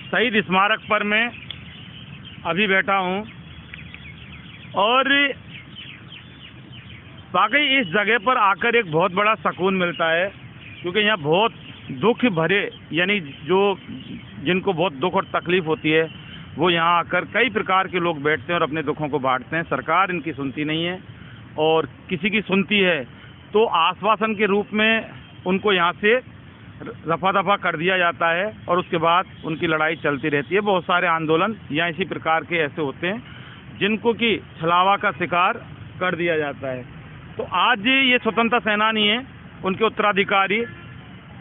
शहीद स्मारक पर मैं अभी बैठा हूँ और वाकई इस जगह पर आकर एक बहुत बड़ा सुकून मिलता है, क्योंकि यहाँ बहुत दुख भरे यानी जिनको बहुत दुख और तकलीफ़ होती है वो यहाँ आकर कई प्रकार के लोग बैठते हैं और अपने दुखों को बांटते हैं। सरकार इनकी सुनती नहीं है और किसी की सुनती है तो आश्वासन के रूप में उनको यहाँ से रफा दफा कर दिया जाता है और उसके बाद उनकी लड़ाई चलती रहती है। बहुत सारे आंदोलन यहाँ इसी प्रकार के ऐसे होते हैं जिनको कि छलावा का शिकार कर दिया जाता है। तो आज ये स्वतंत्रता सेनानी हैं, उनके उत्तराधिकारी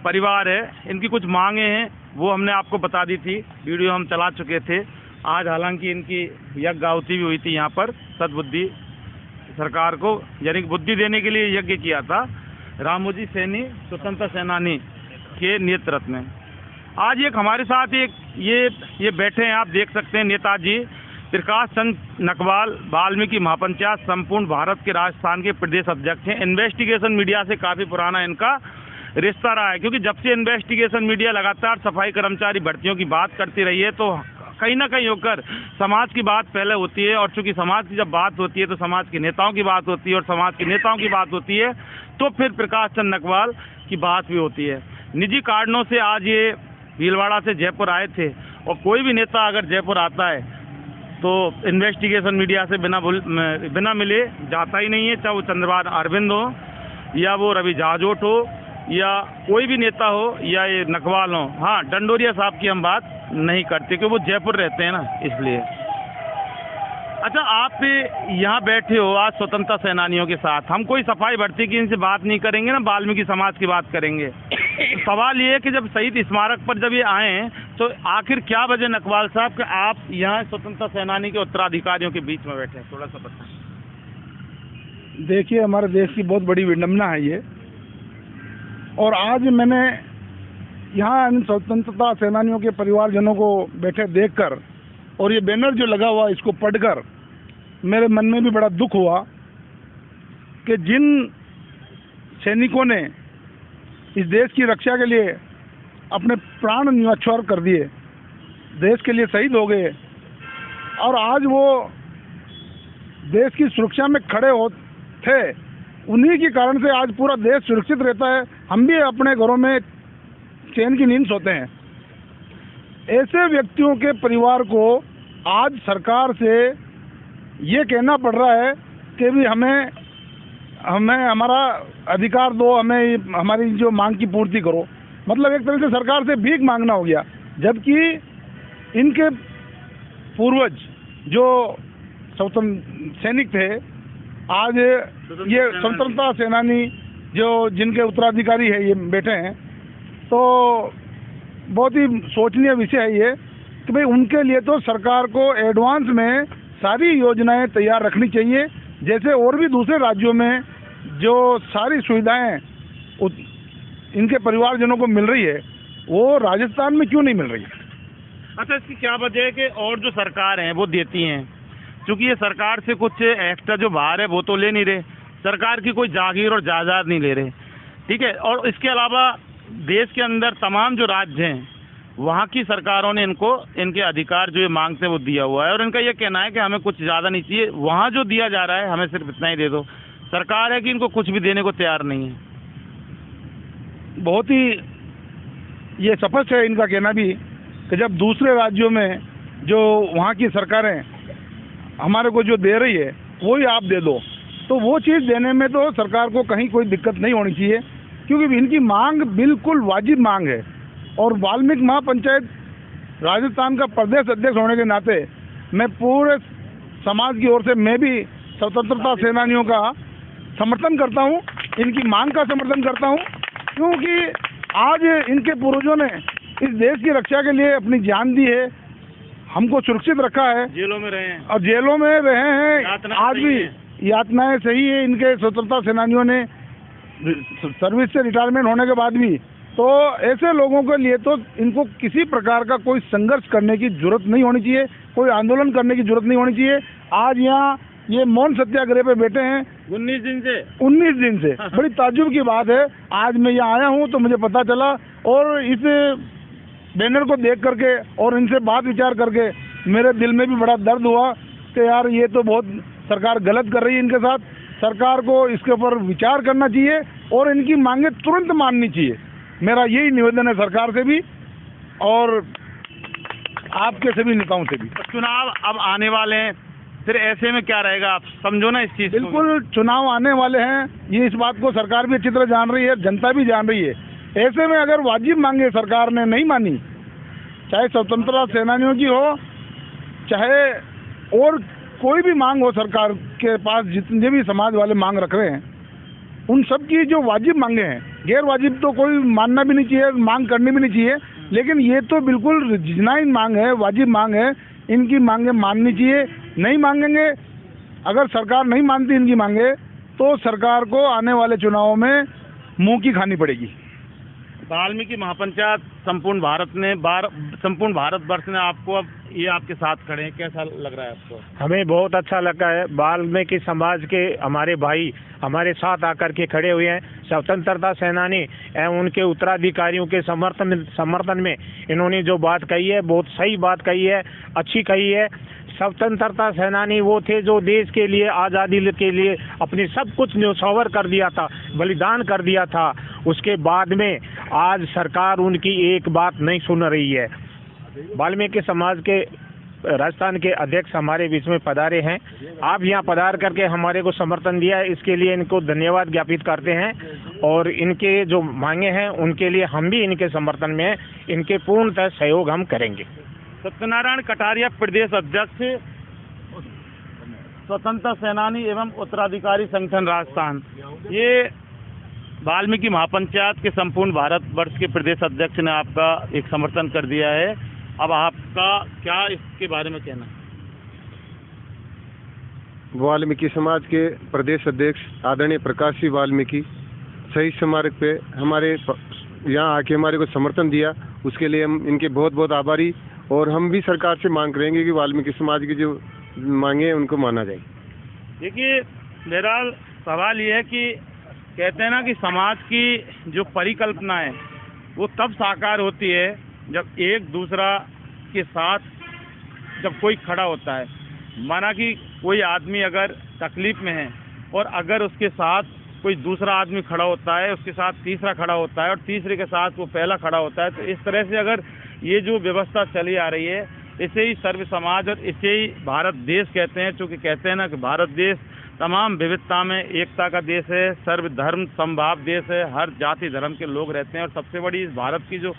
परिवार है, इनकी कुछ मांगे हैं वो हमने आपको बता दी थी, वीडियो हम चला चुके थे। आज हालांकि इनकी यज्ञ आहुति भी हुई थी यहाँ पर, सद्बुद्धि सरकार को यानी बुद्धि देने के लिए यज्ञ किया था रामोजी सैनी स्वतंत्रता सेनानी के नेतृत्व में। आज एक हमारे साथ एक ये बैठे हैं, आप देख सकते हैं, नेताजी प्रकाश चंद्र नकवाल वाल्मीकि महापंचायत संपूर्ण भारत के राजस्थान के प्रदेश अध्यक्ष हैं। इन्वेस्टिगेशन मीडिया से काफ़ी पुराना इनका रिश्ता रहा है, क्योंकि जब से इन्वेस्टिगेशन मीडिया लगातार सफाई कर्मचारी भर्तियों की बात करती रही है तो कहीं ना कहीं होकर समाज की बात पहले होती है, और चूंकि समाज की जब बात होती है तो समाज के नेताओं की बात होती है, और समाज के नेताओं की बात होती है तो फिर प्रकाश चंद्र नकवाल की बात भी होती है। निजी कारणों से आज ये भीलवाड़ा से जयपुर आए थे, और कोई भी नेता अगर जयपुर आता है तो इन्वेस्टिगेशन मीडिया से बिना मिले जाता ही नहीं है, चाहे वो चंद्रबान अरविंद हो या वो रवि जाजोट हो या कोई भी नेता हो या ये नकवाल हो। हाँ, डंडोरिया साहब की हम बात नहीं करते क्योंकि वो जयपुर रहते हैं ना, इसलिए। अच्छा, आप यहाँ बैठे हो आज स्वतंत्रता सेनानियों के साथ, हम कोई सफाई भर्ती की इनसे बात नहीं करेंगे ना, वाल्मीकि समाज की बात करेंगे। तो सवाल ये है कि जब शहीद स्मारक पर जब ये आए तो आखिर क्या वजह नकवाल साहब कि आप यहाँ स्वतंत्रता सेनानी के उत्तराधिकारियों के बीच में बैठे हैं, थोड़ा सा बताएं। देखिए, हमारे देश की बहुत बड़ी विडंबना है ये, और आज मैंने यहाँ इन स्वतंत्रता सेनानियों के परिवारजनों को बैठे देखकर और ये बैनर जो लगा हुआ इसको पढ़कर मेरे मन में भी बड़ा दुख हुआ कि जिन सैनिकों ने इस देश की रक्षा के लिए अपने प्राण न्यौछावर कर दिए, देश के लिए शहीद हो गए, और आज वो देश की सुरक्षा में खड़े हो थे, उन्हीं के कारण से आज पूरा देश सुरक्षित रहता है। हम भी अपने घरों में चैन की नींद सोते हैं। ऐसे व्यक्तियों के परिवार को आज सरकार से ये कहना पड़ रहा है कि भी हमें हमारा अधिकार दो, हमें हमारी जो मांग की पूर्ति करो। मतलब एक तरह से सरकार से भीख मांगना हो गया, जबकि इनके पूर्वज जो स्वतंत्र सैनिक थे, आज ये स्वतंत्रता सेनानी जो जिनके उत्तराधिकारी है ये बैठे हैं, तो बहुत ही सोचनीय विषय है ये कि भाई उनके लिए तो सरकार को एडवांस में सारी योजनाएं तैयार रखनी चाहिए, जैसे और भी दूसरे राज्यों में जो सारी सुविधाएं इनके परिवारजनों को मिल रही है वो राजस्थान में क्यों नहीं मिल रही है। अच्छा, इसकी क्या वजह है कि और जो सरकार हैं वो देती हैं, क्योंकि ये सरकार से कुछ एक्स्ट्रा जो बाहर है वो तो ले नहीं रहे, सरकार की कोई जागीर और जायदाद नहीं ले रहे, ठीक है। और इसके अलावा देश के अंदर तमाम जो राज्य हैं वहाँ की सरकारों ने इनको इनके अधिकार जो ये मांगते हैं वो दिया हुआ है, और इनका ये कहना है कि हमें कुछ ज़्यादा नहीं चाहिए, वहाँ जो दिया जा रहा है हमें सिर्फ इतना ही दे दो। सरकार है कि इनको कुछ भी देने को तैयार नहीं है। बहुत ही ये स्पष्ट है इनका कहना भी कि जब दूसरे राज्यों में जो वहाँ की सरकारें हमारे को जो दे रही है वही आप दे दो, तो वो चीज़ देने में तो सरकार को कहीं कोई दिक्कत नहीं होनी चाहिए, क्योंकि इनकी मांग बिल्कुल वाजिब मांग है। और वाल्मीकि महापंचायत राजस्थान का प्रदेश अध्यक्ष होने के नाते मैं पूरे समाज की ओर से मैं भी स्वतंत्रता सेनानियों का समर्थन करता हूँ, इनकी मांग का समर्थन करता हूँ, क्योंकि आज इनके पूर्वजों ने इस देश की रक्षा के लिए अपनी जान दी है, हमको सुरक्षित रखा है, जेलों में रहे हैं और जेलों में रहे हैं, आज भी यातनाएं सही है इनके स्वतंत्रता सेनानियों ने सर्विस से रिटायरमेंट होने के बाद भी। तो ऐसे लोगों के लिए तो इनको किसी प्रकार का कोई संघर्ष करने की जरूरत नहीं होनी चाहिए, कोई आंदोलन करने की जरूरत नहीं होनी चाहिए। आज यहाँ ये मौन सत्याग्रह पे बैठे हैं 19 दिन से बड़ी ताज्जुब की बात है, आज मैं यहाँ आया हूँ तो मुझे पता चला, और इस बैनर को देख करके और इनसे बात विचार करके मेरे दिल में भी बड़ा दर्द हुआ कि यार ये तो बहुत सरकार गलत कर रही है इनके साथ। सरकार को इसके ऊपर विचार करना चाहिए और इनकी मांगे तुरंत माननी चाहिए। मेरा यही निवेदन है सरकार से भी और आपके सभी नेताओं से भी। चुनाव अब आने वाले हैं, फिर ऐसे में क्या रहेगा, आप समझो ना इस चीज़ को। बिल्कुल, चुनाव आने वाले हैं, ये इस बात को सरकार भी अच्छी तरह जान रही है, जनता भी जान रही है। ऐसे में अगर वाजिब मांगे सरकार ने नहीं मानी, चाहे स्वतंत्रता सेनानियों की हो, चाहे और कोई भी मांग हो, सरकार के पास जितने भी समाज वाले मांग रख रहे हैं, उन सब की जो वाजिब मांगे हैं, गैर वाजिब तो कोई मानना भी नहीं चाहिए, मांग करनी भी नहीं चाहिए, लेकिन ये तो बिल्कुल जिनाइन मांग है, वाजिब मांग है, इनकी मांगे माननी चाहिए। नहीं मांगेंगे, अगर सरकार नहीं मानती इनकी मांगे, तो सरकार को आने वाले चुनावों में मुंह की खानी पड़ेगी। वाल्मीकि महापंचायत संपूर्ण भारतवर्ष ने आपको, अब ये आपके साथ खड़े हैं, कैसा लग रहा है आपको? हमें बहुत अच्छा लगा है। वाल्मीकि समाज के हमारे भाई हमारे साथ आकर के खड़े हुए हैं। स्वतंत्रता सेनानी एवं उनके उत्तराधिकारियों के समर्थन में इन्होंने जो बात कही है, बहुत सही बात कही है, अच्छी कही है। स्वतंत्रता सेनानी वो थे जो देश के लिए, आज़ादी के लिए अपने सब कुछ न्यौछावर कर दिया था, बलिदान कर दिया था। उसके बाद में आज सरकार उनकी एक बात नहीं सुन रही है। वाल्मीकि समाज के राजस्थान के अध्यक्ष हमारे बीच में पधारे हैं। आप यहाँ पधार करके हमारे को समर्थन दिया है, इसके लिए इनको धन्यवाद ज्ञापित करते हैं और इनके जो मांगे हैं उनके लिए हम भी इनके समर्थन में हैं। इनके पूर्णतः सहयोग हम करेंगे। सत्यनारायण कटारिया, प्रदेश अध्यक्ष, स्वतंत्रता सेनानी एवं उत्तराधिकारी संगठन राजस्थान। ये वाल्मीकि महापंचायत के संपूर्ण भारतवर्ष के प्रदेश अध्यक्ष ने आपका एक समर्थन कर दिया है। अब आपका क्या इसके बारे में कहना है? वाल्मीकि समाज के प्रदेश अध्यक्ष आदरणीय प्रकाश सिंह वाल्मीकि शहीद स्मारक पे हमारे यहाँ आके हमारे को समर्थन दिया, उसके लिए हम इनके बहुत बहुत आभारी। और हम भी सरकार से मांग करेंगे कि वाल्मीकि समाज की जो मांगे हैं उनको माना जाए। देखिए, बहरहाल सवाल ये है कि कहते हैं ना कि समाज की जो परिकल्पना है वो तब साकार होती है जब एक दूसरा के साथ जब कोई खड़ा होता है। माना कि कोई आदमी अगर तकलीफ में है और अगर उसके साथ कोई दूसरा आदमी खड़ा होता है, उसके साथ तीसरा खड़ा होता है और तीसरे के साथ वो पहला खड़ा होता है, तो इस तरह से अगर ये जो व्यवस्था चली आ रही है, इसे ही सर्व समाज और इसे ही भारत देश कहते हैं। चूँकि कहते हैं ना कि भारत देश तमाम विविधता में एकता का देश है, सर्वधर्म समभाव देश है, हर जाति धर्म के लोग रहते हैं। और सबसे बड़ी इस भारत की जो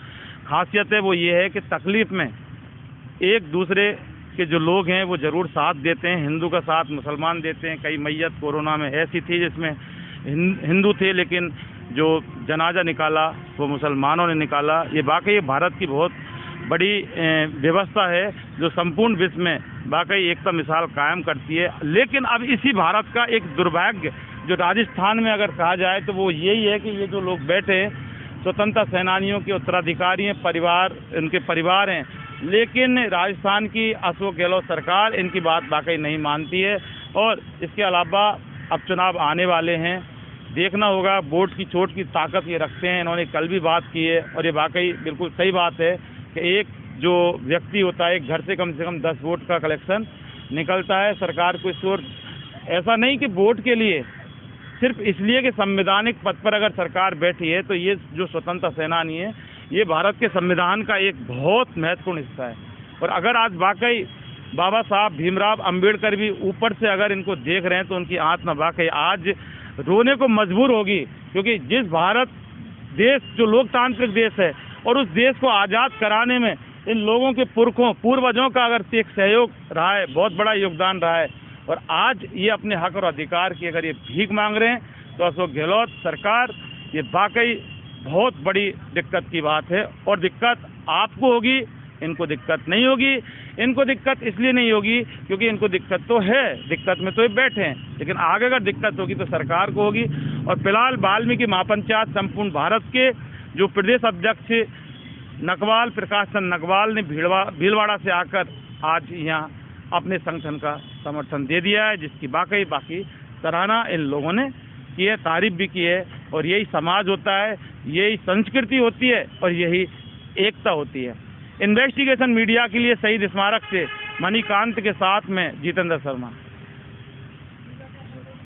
खासियत है वो ये है कि तकलीफ में एक दूसरे के जो लोग हैं वो ज़रूर साथ देते हैं। हिंदू का साथ मुसलमान देते हैं। कई मैयत कोरोना में ऐसी थी जिसमें हिंदू थे, लेकिन जो जनाजा निकाला वो मुसलमानों ने निकाला। ये वाकई भारत की बहुत बड़ी व्यवस्था है जो संपूर्ण विश्व में वाकई एकता मिसाल कायम करती है। लेकिन अब इसी भारत का एक दुर्भाग्य जो राजस्थान में अगर कहा जाए तो वो यही है कि ये जो लोग बैठे स्वतंत्रता सेनानियों के उत्तराधिकारी हैं, परिवार, इनके परिवार हैं, लेकिन राजस्थान की अशोक गहलोत सरकार इनकी बात वाकई नहीं मानती है। और इसके अलावा अब चुनाव आने वाले हैं, देखना होगा। वोट की चोट की ताकत ये रखते हैं। इन्होंने कल भी बात की है और ये वाकई बिल्कुल सही बात है कि एक जो व्यक्ति होता है, एक घर से कम 10 वोट का कलेक्शन निकलता है। सरकार को इस ओर ऐसा नहीं कि वोट के लिए, सिर्फ इसलिए कि संवैधानिक पद पर अगर सरकार बैठी है तो ये जो स्वतंत्रता सेनानी है ये भारत के संविधान का एक बहुत महत्वपूर्ण हिस्सा है। और अगर आज वाकई बाबा साहब भीमराव अंबेडकर भी ऊपर से अगर इनको देख रहे हैं तो उनकी आत्मा वाकई आज रोने को मजबूर होगी। क्योंकि जिस भारत देश जो लोकतांत्रिक देश है और उस देश को आज़ाद कराने में इन लोगों के पूर्वजों का अगर एक सहयोग रहा है, बहुत बड़ा योगदान रहा है, और आज ये अपने हक और अधिकार की अगर ये भीख मांग रहे हैं तो अशोक गहलोत सरकार, ये वाकई बहुत बड़ी दिक्कत की बात है। और दिक्कत आपको होगी, इनको दिक्कत नहीं होगी। इनको दिक्कत इसलिए नहीं होगी क्योंकि इनको दिक्कत तो है, दिक्कत में तो ये बैठे हैं, लेकिन आगे अगर दिक्कत होगी तो सरकार को होगी। और फिलहाल वाल्मीकि महापंचायत संपूर्ण भारत के जो प्रदेश अध्यक्ष नकवाल, प्रकाश चंद नकवाल ने भीलवाड़ा से आकर आज यहाँ अपने संगठन का समर्थन दे दिया है, जिसकी बाकी सराहना इन लोगों ने की है, तारीफ भी की है। और यही समाज होता है, यही संस्कृति होती है और यही एकता होती है। इन्वेस्टिगेशन मीडिया के लिए शहीद स्मारक से मणिकांत के साथ में जितेंद्र शर्मा।